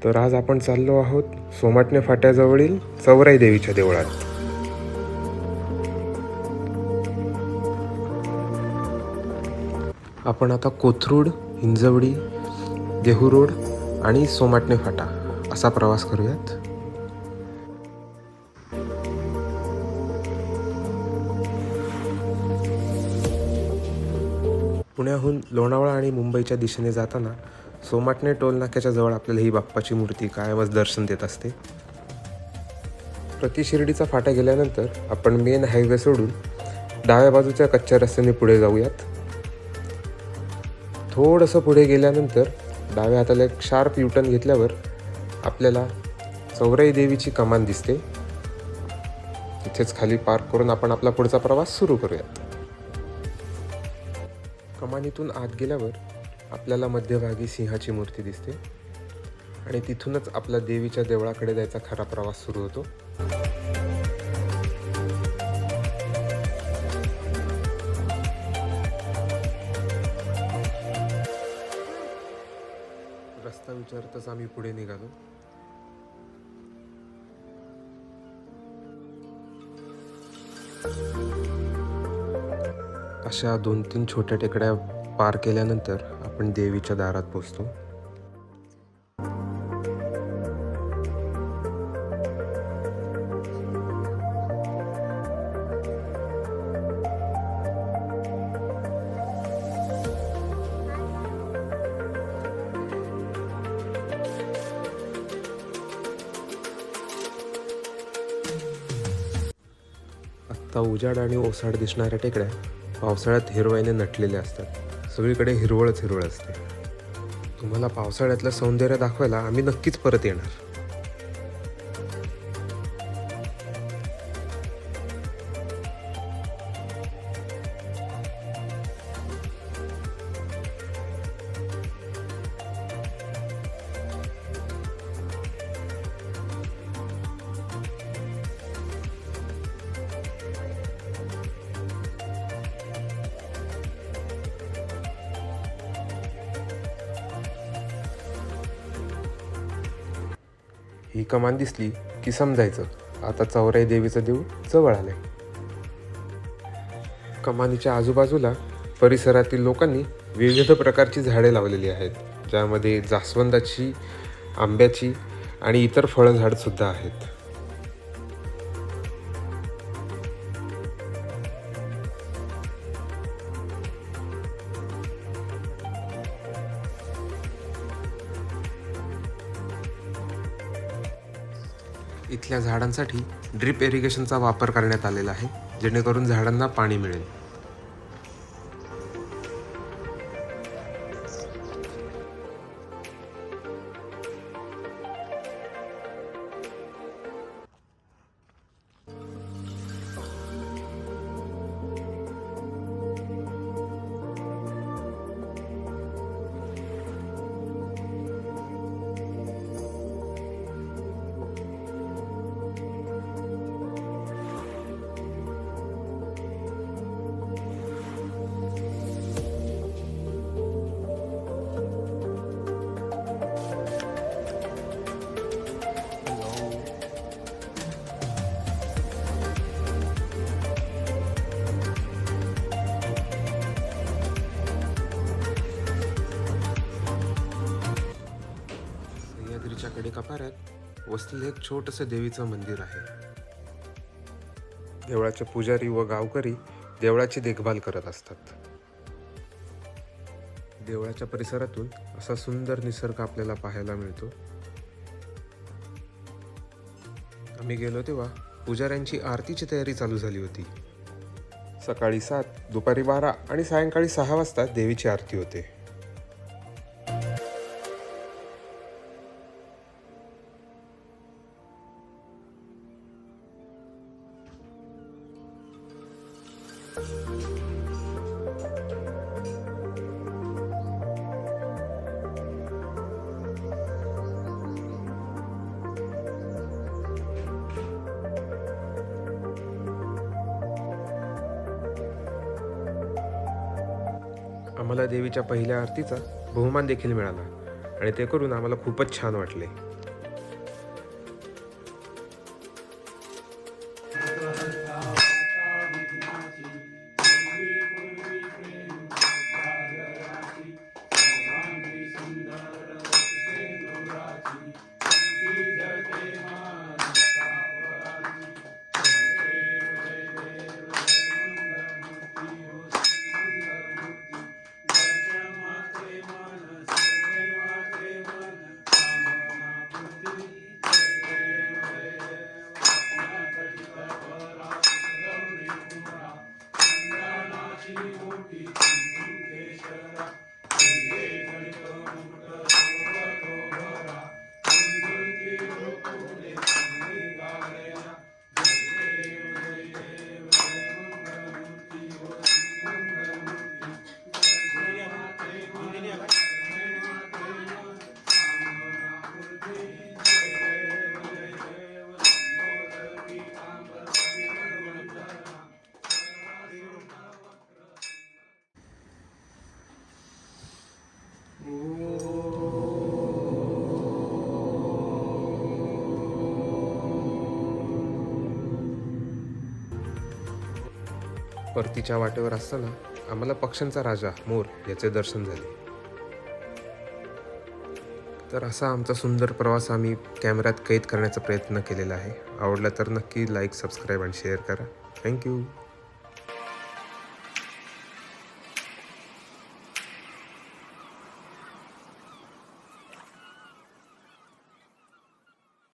तर आज आपण चाललो आहोत सोमाटणे फाट्याजवळील चौराई देवीच्या देवळात. आपण आता कोथरूड, हिंजवडी, देहू रोड आणि सोमाटणे फाटा असा प्रवास करूयात. पुण्याहून लोणावळा आणि मुंबईच्या दिशेने जाताना सोमाटणे टोल नाक्याच्या जवळ आपल्याला ही बाप्पाची मूर्ती कायमच दर्शन देत असते. प्रति शिर्डीचा फाटा गेल्यानंतर आपण मेन हायवे सोडून डाव्या बाजूच्या कच्च्या रस्त्याने पुढे जाऊयात. थोडंसं पुढे गेल्यानंतर डाव्या हाताला एक शार्प युटर्न घेतल्यावर आपल्याला चौराई देवीची कमान दिसते. इथेच खाली पार्क करून आपण आपला पुढचा प्रवास सुरू करूयात. कमानीतून आत गेल्यावर आपल्याला मध्यभागी सिंहाची मूर्ती दिसते आणि तिथूनच आपला देवीच्या देवळाकडे जायचा खरा प्रवास सुरू होतो. रस्ता विचारतच आम्ही पुढे निघालो. अशा 2-3 छोट्या टेकड्या पार केल्यानंतर आपण देवीच्या दारात पोहोचतो. आत्ता उजाड आणि ओसाड दिसणाऱ्या टेकड्या पावसाळ्यात हिरवाईने नटलेल्या असतात. सगळीकडे हिरवळच हिरवळ असते. तुम्हाला पावसाळ्यातलं सौंदर्य दाखवायला आम्ही नक्कीच परत येणार. ही कमान दिसली की समजायचं आता चौराई देवीचं देऊळ जवळ आलंय. कमानीच्या आजूबाजूला परिसरातील लोकांनी विविध प्रकारची झाडे लावलेली आहेत, ज्यामध्ये जास्वंदाची, आंब्याची आणि इतर फळझाड सुद्धा आहेत. इथल्या झाडांसाठी ड्रिप इरिगेशनचा वापर करण्यात आलेला आहे, जेणेकरून झाडांना पाणी मिळेल. सह्याद्रीच्या कडेकपाऱ्यात वसलेलं एक छोटंसं देवीचं मंदिर आहे. देवळाचे पुजारी व गावकरी देवळाची देखभाल करत असतात. देवळाच्या परिसरातून असा सुंदर निसर्ग आपल्याला पाहायला मिळतो. आम्ही गेलो तेव्हा पुजाऱ्यांची आरतीची तयारी चालू झाली होती. सकाळी 7, दुपारी 12 आणि सायंकाळी 6 वाजता देवीची आरती होते. आम्हाला देवीच्या पहिल्या आरतीचा बहुमान देखील मिळाला आणि ते करून आम्हाला खूपच छान वाटले. परतीच्या वाटेवर असताना आम्हाला पक्ष्यांचा राजा मोर याचे दर्शन झाले. तर असा आमचा सुंदर प्रवास आम्ही कॅमेऱ्यात कैद करण्याचा प्रयत्न केलेला आहे. आवडला तर नक्की लाईक, सबस्क्राईब आणि शेअर करा. थँक्यू.